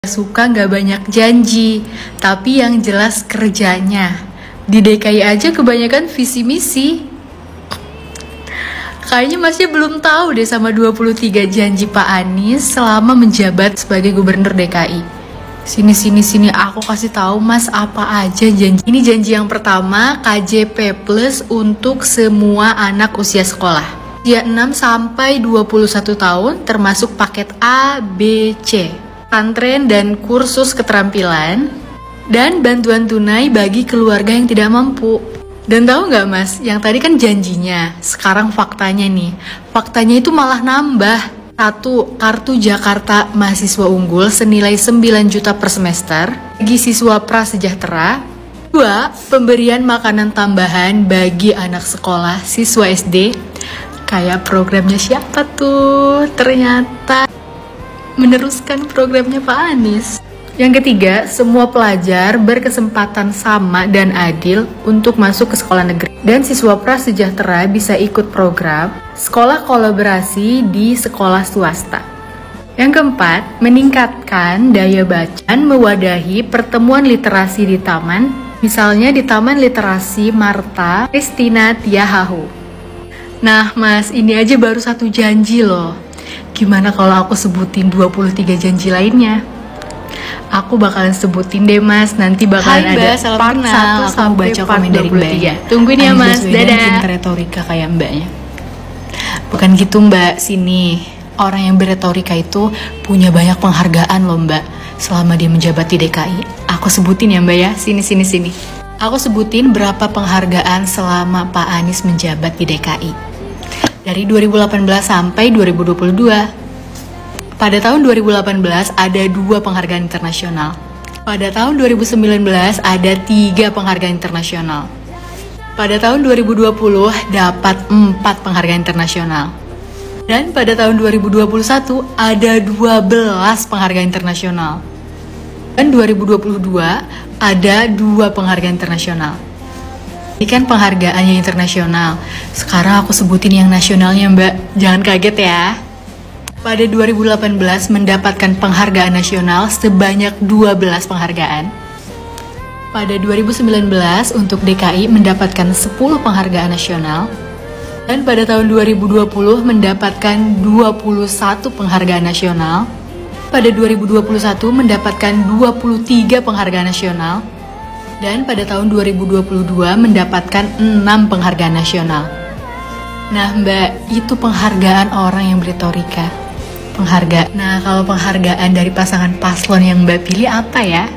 Suka nggak banyak janji, tapi yang jelas kerjanya. Di DKI aja kebanyakan visi misi. Kayaknya masih belum tahu deh sama 23 janji Pak Anies selama menjabat sebagai gubernur DKI. Sini, aku kasih tahu Mas apa aja janji. Ini janji yang pertama, KJP Plus untuk semua anak usia sekolah. Usia 6 sampai 21 tahun termasuk paket A, B, C. Pesantren dan kursus keterampilan, dan bantuan tunai bagi keluarga yang tidak mampu. Dan tahu nggak Mas, yang tadi kan janjinya, sekarang faktanya nih. Faktanya itu malah nambah. 1. Kartu Jakarta Mahasiswa Unggul senilai 9 juta per semester bagi siswa prasejahtera. 2. Pemberian makanan tambahan bagi anak sekolah siswa SD. Kayak programnya siapa tuh? Ternyata meneruskan programnya Pak Anies. Yang ketiga, semua pelajar berkesempatan sama dan adil untuk masuk ke sekolah negeri. Dan siswa prasejahtera bisa ikut program sekolah kolaborasi di sekolah swasta. Yang keempat, meningkatkan daya bacaan mewadahi pertemuan literasi di taman. Misalnya di Taman Literasi Marta Christina Tiahahu. Nah Mas, ini aja baru satu janji loh. Gimana kalau aku sebutin 23 janji lainnya? Aku bakalan sebutin deh Mas, nanti bakalan ada part 1 sampai baca part 23. Tungguin ya Mas, dadah. Retorika kayak mbaknya. Bukan gitu Mbak, sini. Orang yang berretorika itu punya banyak penghargaan loh Mbak, selama dia menjabat di DKI. Aku sebutin ya Mbak ya, sini. Aku sebutin berapa penghargaan selama Pak Anies menjabat di DKI. Dari 2018 sampai 2022. Pada tahun 2018 ada 2 penghargaan internasional. Pada tahun 2019 ada 3 penghargaan internasional. Pada tahun 2020 dapat 4 penghargaan internasional. Dan pada tahun 2021 ada 12 penghargaan internasional. Dan 2022 ada 2 penghargaan internasional. Ini kan penghargaan yang internasional. Sekarang aku sebutin yang nasionalnya Mbak. Jangan kaget ya. Pada 2018 mendapatkan penghargaan nasional sebanyak 12 penghargaan. Pada 2019 untuk DKI mendapatkan 10 penghargaan nasional. Dan pada tahun 2020 mendapatkan 21 penghargaan nasional. Pada 2021 mendapatkan 23 penghargaan nasional. Dan pada tahun 2022 mendapatkan 6 penghargaan nasional. Nah Mbak, itu penghargaan orang yang berretorika. Nah kalau penghargaan dari pasangan paslon yang Mbak pilih apa ya?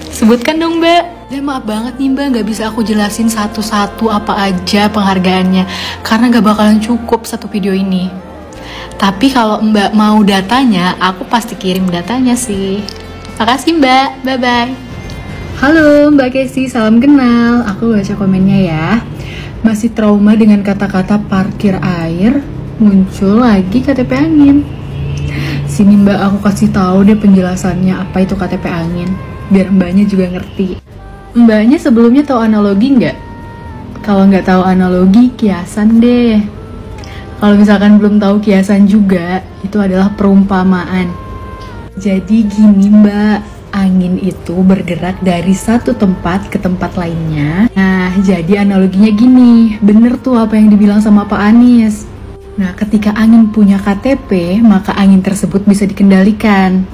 Sebutkan dong Mbak. Dan maaf banget nih Mbak, gak bisa aku jelasin satu-satu apa aja penghargaannya, karena gak bakalan cukup satu video ini. Tapi kalau Mbak mau datanya, aku pasti kirim datanya sih. Makasih Mbak, bye-bye. Halo Mbak Kesi, salam kenal. Aku baca komennya ya. Masih trauma dengan kata-kata parkir air, muncul lagi KTP angin. Sini Mbak, aku kasih tahu deh penjelasannya apa itu KTP angin, biar Mbaknya juga ngerti. Mbaknya sebelumnya tahu analogi nggak? Kalau nggak tahu analogi, kiasan deh. Kalau misalkan belum tahu kiasan juga, itu adalah perumpamaan. Jadi gini Mbak, angin itu bergerak dari satu tempat ke tempat lainnya. Nah, jadi analoginya gini, bener tuh apa yang dibilang sama Pak Anies. Nah, ketika angin punya KTP, maka angin tersebut bisa dikendalikan.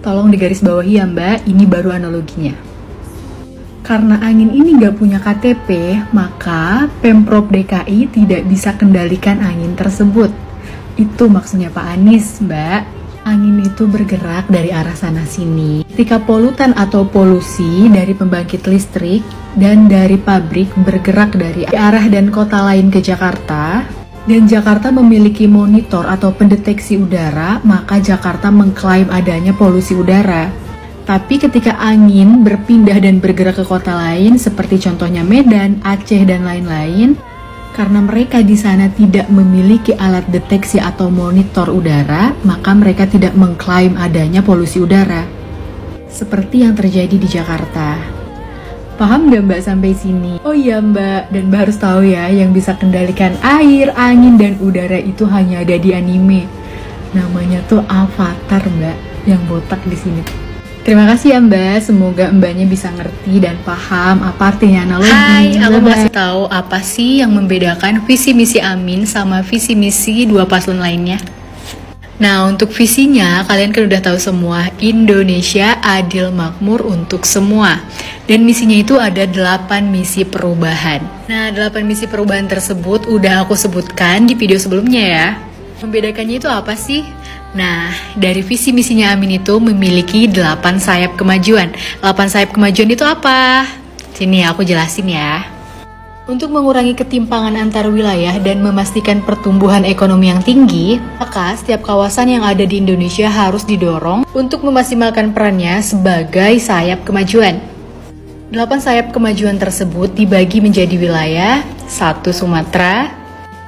Tolong digarisbawahi ya Mbak, ini baru analoginya. Karena angin ini nggak punya KTP, maka Pemprov DKI tidak bisa kendalikan angin tersebut. Itu maksudnya Pak Anies, Mbak. Angin itu bergerak dari arah sana-sini. Ketika polutan atau polusi dari pembangkit listrik dan dari pabrik bergerak dari arah dan kota lain ke Jakarta, dan Jakarta memiliki monitor atau pendeteksi udara, maka Jakarta mengklaim adanya polusi udara. Tapi ketika angin berpindah dan bergerak ke kota lain, seperti contohnya Medan, Aceh, dan lain-lain, karena mereka di sana tidak memiliki alat deteksi atau monitor udara, maka mereka tidak mengklaim adanya polusi udara. Seperti yang terjadi di Jakarta. Paham gak Mbak sampai sini? Oh iya Mbak, dan Mbak harus tahu ya, yang bisa kendalikan air, angin, dan udara itu hanya ada di anime. Namanya tuh Avatar Mbak. yang botak di sini. Terima kasih ya Mbak, semoga Mbaknya bisa ngerti dan paham apa artinya analogi. Hai, aku mau kasih tahu apa sih yang membedakan visi misi Amin sama visi misi dua paslon lainnya. Nah, untuk visinya kalian kan udah tahu semua, Indonesia adil makmur untuk semua. Dan misinya itu ada 8 misi perubahan. Nah, 8 misi perubahan tersebut udah aku sebutkan di video sebelumnya ya. Membedakannya itu apa sih? Nah, dari visi misinya Amin itu memiliki 8 sayap kemajuan. 8 sayap kemajuan itu apa? Sini aku jelasin ya. Untuk mengurangi ketimpangan antar wilayah dan memastikan pertumbuhan ekonomi yang tinggi, maka setiap kawasan yang ada di Indonesia harus didorong untuk memaksimalkan perannya sebagai sayap kemajuan. 8 sayap kemajuan tersebut dibagi menjadi wilayah: 1 Sumatera,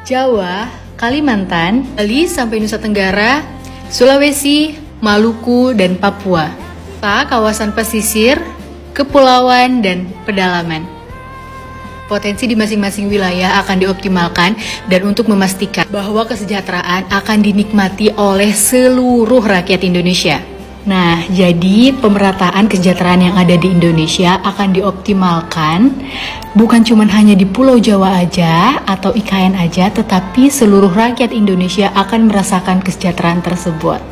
Jawa, Kalimantan, Bali sampai Nusa Tenggara, Sulawesi, Maluku, dan Papua, serta kawasan pesisir, kepulauan, dan pedalaman. Potensi di masing-masing wilayah akan dioptimalkan dan untuk memastikan bahwa kesejahteraan akan dinikmati oleh seluruh rakyat Indonesia. Nah, jadi pemerataan kesejahteraan yang ada di Indonesia akan dioptimalkan bukan cuma hanya di Pulau Jawa aja atau IKN aja, tetapi seluruh rakyat Indonesia akan merasakan kesejahteraan tersebut.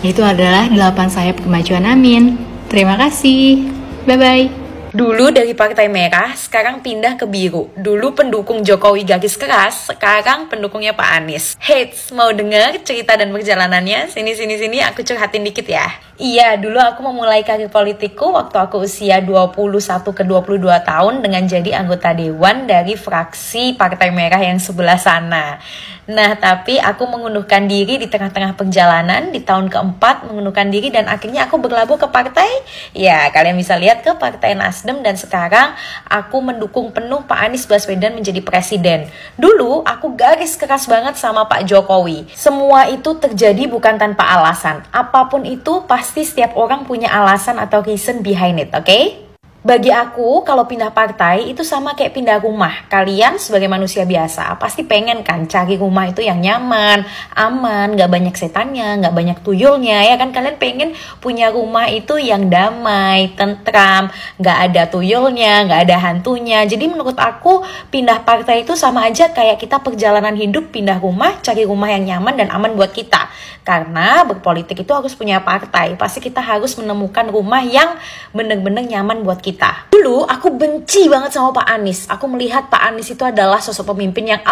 Itu adalah 8 sayap kemajuan Amin. Terima kasih. Bye-bye. Dulu dari Partai Merah, sekarang pindah ke biru. Dulu pendukung Jokowi garis keras, sekarang pendukungnya Pak Anies. Heits, mau denger cerita dan perjalanannya? Sini, aku curhatin dikit ya. Iya, dulu aku memulai karir politikku waktu aku usia 21 ke 22 tahun dengan jadi anggota dewan dari fraksi Partai Merah yang sebelah sana. Nah, tapi aku mengundurkan diri di tengah-tengah perjalanan, di tahun keempat mengundurkan diri dan akhirnya aku berlabuh ke partai. Ya, kalian bisa lihat ke Partai Nasdem dan sekarang aku mendukung penuh Pak Anies Baswedan menjadi presiden. Dulu aku garis keras banget sama Pak Jokowi. Semua itu terjadi bukan tanpa alasan. Apapun itu pasti setiap orang punya alasan atau reason behind it, oke? Bagi aku, kalau pindah partai itu sama kayak pindah rumah. Kalian sebagai manusia biasa pasti pengen kan cari rumah itu yang nyaman, aman, gak banyak setannya, gak banyak tuyulnya, ya kan? Kalian pengen punya rumah itu yang damai, tentram, gak ada tuyulnya, gak ada hantunya. Jadi menurut aku, pindah partai itu sama aja kayak kita perjalanan hidup, pindah rumah, cari rumah yang nyaman dan aman buat kita. Karena berpolitik itu harus punya partai. Pasti kita harus menemukan rumah yang bener-bener nyaman buat kita. Dulu aku benci banget sama Pak Anies. Aku melihat Pak Anies itu adalah sosok pemimpin yang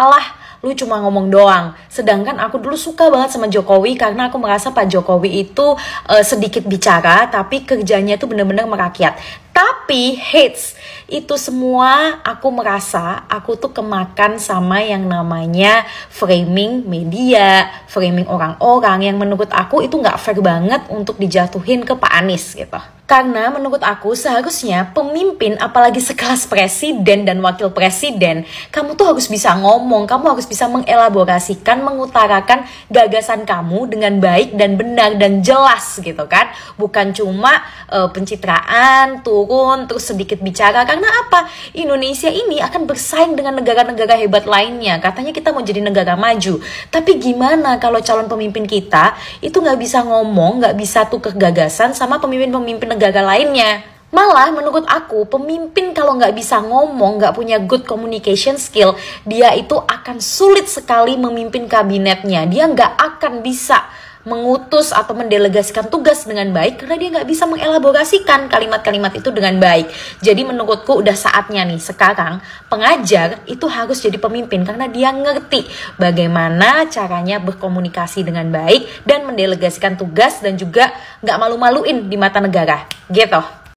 lu cuma ngomong doang. Sedangkan aku dulu suka banget sama Jokowi karena aku merasa Pak Jokowi itu sedikit bicara tapi kerjanya itu bener-bener merakyat. Tapi hits itu semua aku merasa aku tuh kemakan sama yang namanya framing media, framing orang-orang yang menurut aku itu gak fair banget untuk dijatuhin ke Pak Anies gitu. Karena menurut aku seharusnya pemimpin apalagi sekelas presiden dan wakil presiden, kamu tuh harus bisa ngomong, kamu harus bisa mengelaborasikan, mengutarakan gagasan kamu dengan baik dan benar dan jelas gitu kan. Bukan cuma pencitraan, turun, terus sedikit bicara. Karena apa? Indonesia ini akan bersaing dengan negara-negara hebat lainnya. Katanya kita mau jadi negara maju. Tapi gimana kalau calon pemimpin kita itu nggak bisa ngomong, nggak bisa tukar gagasan sama pemimpin-pemimpin negara lainnya. Malah menurut aku pemimpin kalau nggak bisa ngomong, nggak punya good communication skill, dia itu akan sulit sekali memimpin kabinetnya. Dia nggak akan bisa mengutus atau mendelegasikan tugas dengan baik karena dia nggak bisa mengelaborasikan kalimat-kalimat itu dengan baik. Jadi menurutku udah saatnya nih sekarang pengajar itu harus jadi pemimpin karena dia ngerti bagaimana caranya berkomunikasi dengan baik dan mendelegasikan tugas dan juga nggak malu-maluin di mata negara gitu.